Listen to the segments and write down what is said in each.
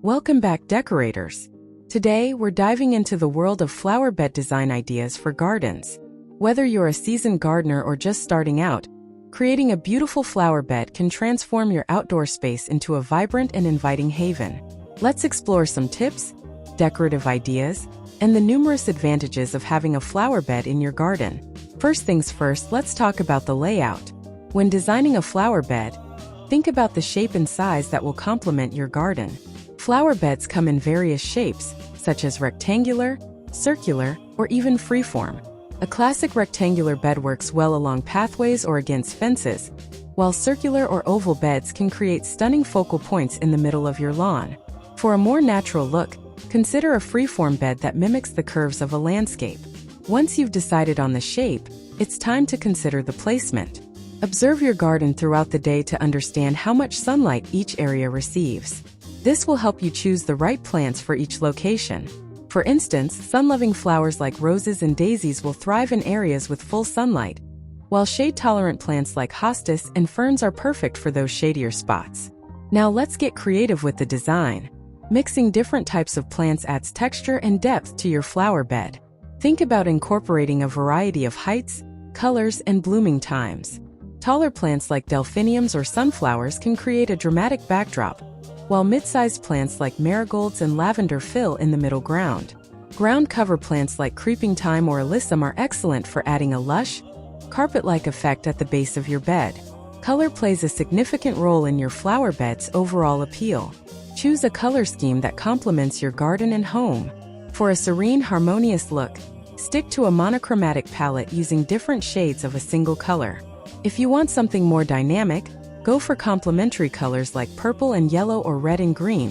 Welcome back, decorators. Today, we're diving into the world of flower bed design ideas for gardens. Whether you're a seasoned gardener or just starting out, creating a beautiful flower bed can transform your outdoor space into a vibrant and inviting haven. Let's explore some tips, decorative ideas, and the numerous advantages of having a flower bed in your garden. First things first, let's talk about the layout. When designing a flower bed, think about the shape and size that will complement your garden. Flower beds come in various shapes, such as rectangular, circular, or even freeform. A classic rectangular bed works well along pathways or against fences, while circular or oval beds can create stunning focal points in the middle of your lawn. For a more natural look, consider a freeform bed that mimics the curves of a landscape. Once you've decided on the shape, it's time to consider the placement. Observe your garden throughout the day to understand how much sunlight each area receives. This will help you choose the right plants for each location. For instance, sun-loving flowers like roses and daisies will thrive in areas with full sunlight, while shade-tolerant plants like hostas and ferns are perfect for those shadier spots. Now let's get creative with the design. Mixing different types of plants adds texture and depth to your flower bed. Think about incorporating a variety of heights, colors, and blooming times. Taller plants like delphiniums or sunflowers can create a dramatic backdrop, while mid-sized plants like marigolds and lavender fill in the middle ground. Ground cover plants like creeping thyme or alyssum are excellent for adding a lush, carpet-like effect at the base of your bed. Color plays a significant role in your flower bed's overall appeal. Choose a color scheme that complements your garden and home. For a serene, harmonious look, stick to a monochromatic palette using different shades of a single color. If you want something more dynamic, go for complementary colors like purple and yellow or red and green,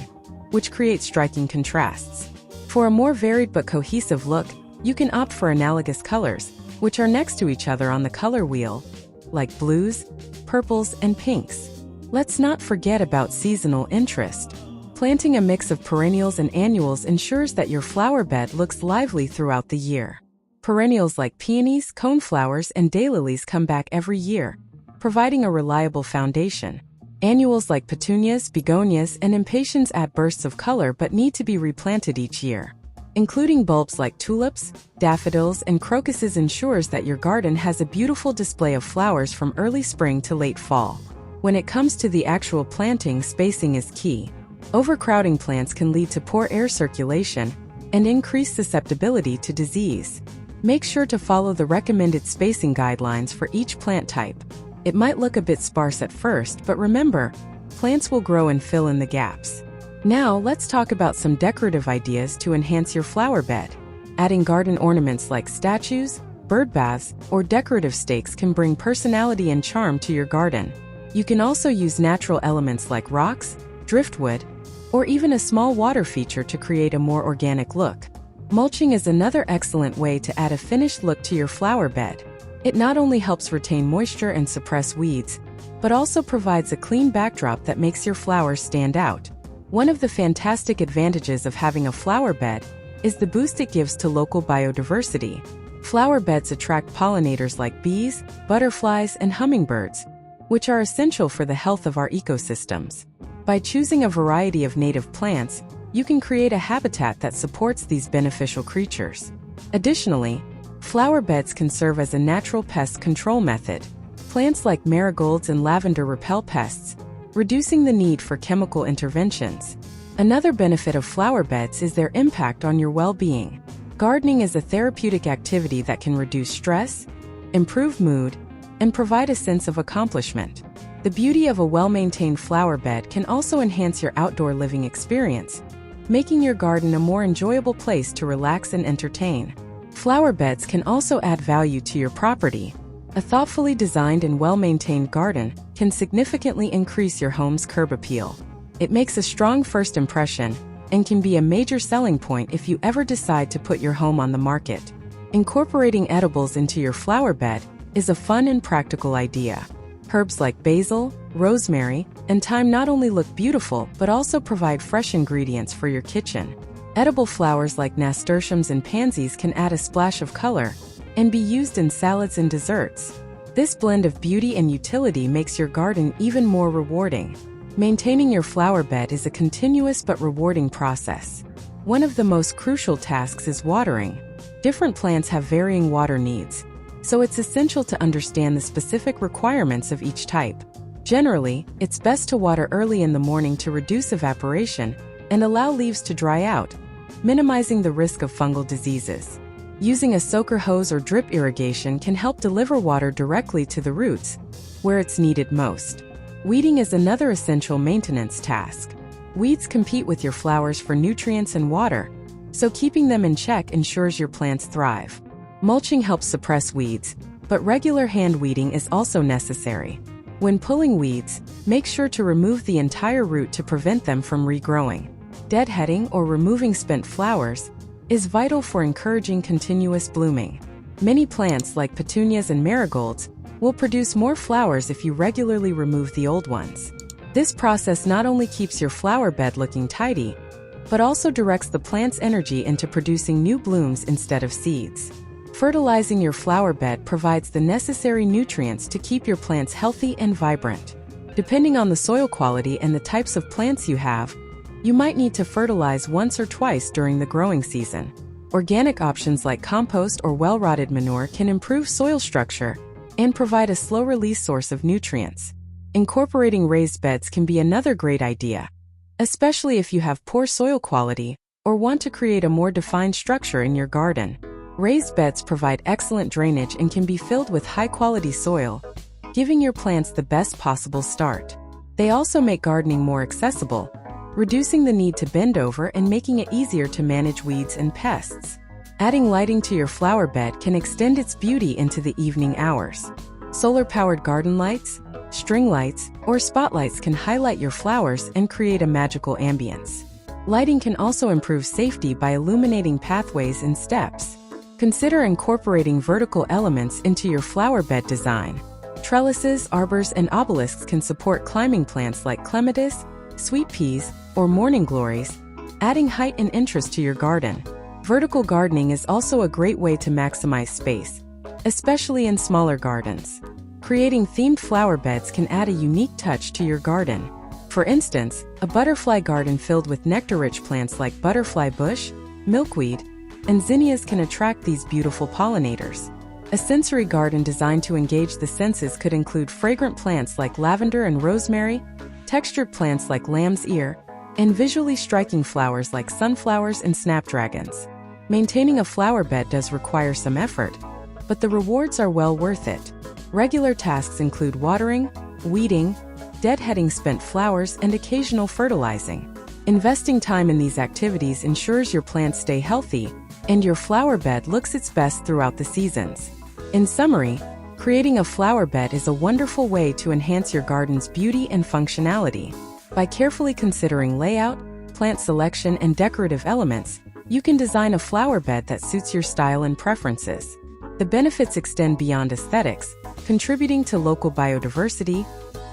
which create striking contrasts. For a more varied but cohesive look, you can opt for analogous colors, which are next to each other on the color wheel, like blues, purples, and pinks. Let's not forget about seasonal interest. Planting a mix of perennials and annuals ensures that your flower bed looks lively throughout the year. Perennials like peonies, coneflowers, and daylilies come back every year, providing a reliable foundation. Annuals like petunias, begonias, and impatiens add bursts of color but need to be replanted each year. Including bulbs like tulips, daffodils, and crocuses ensures that your garden has a beautiful display of flowers from early spring to late fall. When it comes to the actual planting, spacing is key. Overcrowding plants can lead to poor air circulation and increased susceptibility to disease. Make sure to follow the recommended spacing guidelines for each plant type. It might look a bit sparse at first, but remember, plants will grow and fill in the gaps. Now, let's talk about some decorative ideas to enhance your flower bed. Adding garden ornaments like statues, bird baths, or decorative stakes can bring personality and charm to your garden. You can also use natural elements like rocks, driftwood, or even a small water feature to create a more organic look. Mulching is another excellent way to add a finished look to your flower bed. It not only helps retain moisture and suppress weeds, but also provides a clean backdrop that makes your flowers stand out. One of the fantastic advantages of having a flower bed is the boost it gives to local biodiversity. Flower beds attract pollinators like bees, butterflies, and hummingbirds, which are essential for the health of our ecosystems. By choosing a variety of native plants, you can create a habitat that supports these beneficial creatures. Additionally, flower beds can serve as a natural pest control method. Plants like marigolds and lavender repel pests, reducing the need for chemical interventions. Another benefit of flower beds is their impact on your well-being. Gardening is a therapeutic activity that can reduce stress, improve mood, and provide a sense of accomplishment. The beauty of a well-maintained flower bed can also enhance your outdoor living experience, making your garden a more enjoyable place to relax and entertain. Flower beds can also add value to your property. A thoughtfully designed and well-maintained garden can significantly increase your home's curb appeal. It makes a strong first impression and can be a major selling point if you ever decide to put your home on the market. Incorporating edibles into your flower bed is a fun and practical idea. Herbs like basil, rosemary, and thyme not only look beautiful but also provide fresh ingredients for your kitchen. Edible flowers like nasturtiums and pansies can add a splash of color and be used in salads and desserts. This blend of beauty and utility makes your garden even more rewarding. Maintaining your flower bed is a continuous but rewarding process. One of the most crucial tasks is watering. Different plants have varying water needs, so it's essential to understand the specific requirements of each type. Generally, it's best to water early in the morning to reduce evaporation and allow leaves to dry out, minimizing the risk of fungal diseases. Using a soaker hose or drip irrigation can help deliver water directly to the roots, where it's needed most. Weeding is another essential maintenance task. Weeds compete with your flowers for nutrients and water, so keeping them in check ensures your plants thrive. Mulching helps suppress weeds, but regular hand weeding is also necessary. When pulling weeds, make sure to remove the entire root to prevent them from regrowing. Deadheading or removing spent flowers is vital for encouraging continuous blooming. Many plants like petunias and marigolds will produce more flowers if you regularly remove the old ones. This process not only keeps your flower bed looking tidy, but also directs the plant's energy into producing new blooms instead of seeds. Fertilizing your flower bed provides the necessary nutrients to keep your plants healthy and vibrant. Depending on the soil quality and the types of plants you have, you might need to fertilize once or twice during the growing season. Organic options like compost or well-rotted manure can improve soil structure and provide a slow-release source of nutrients. Incorporating raised beds can be another great idea, especially if you have poor soil quality or want to create a more defined structure in your garden. Raised beds provide excellent drainage and can be filled with high-quality soil, giving your plants the best possible start. They also make gardening more accessible, reducing the need to bend over and making it easier to manage weeds and pests. Adding lighting to your flower bed can extend its beauty into the evening hours. Solar-powered garden lights, string lights, or spotlights can highlight your flowers and create a magical ambience. Lighting can also improve safety by illuminating pathways and steps. Consider incorporating vertical elements into your flower bed design. Trellises, arbors, and obelisks can support climbing plants like clematis, sweet peas, or morning glories, adding height and interest to your garden. Vertical gardening is also a great way to maximize space, especially in smaller gardens. Creating themed flower beds can add a unique touch to your garden. For instance, a butterfly garden filled with nectar-rich plants like butterfly bush, milkweed, and zinnias can attract these beautiful pollinators. A sensory garden designed to engage the senses could include fragrant plants like lavender and rosemary, textured plants like lamb's ear, and visually striking flowers like sunflowers and snapdragons. Maintaining a flower bed does require some effort, but the rewards are well worth it. Regular tasks include watering, weeding, deadheading spent flowers, and occasional fertilizing. Investing time in these activities ensures your plants stay healthy and your flower bed looks its best throughout the seasons. In summary, creating a flower bed is a wonderful way to enhance your garden's beauty and functionality. By carefully considering layout, plant selection, and decorative elements, you can design a flower bed that suits your style and preferences. The benefits extend beyond aesthetics, contributing to local biodiversity,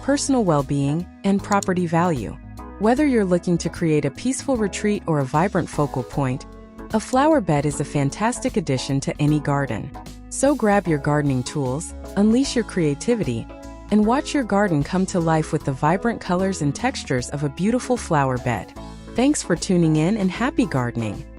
personal well-being, and property value. Whether you're looking to create a peaceful retreat or a vibrant focal point, a flower bed is a fantastic addition to any garden. So grab your gardening tools, unleash your creativity, and watch your garden come to life with the vibrant colors and textures of a beautiful flower bed. Thanks for tuning in and happy gardening!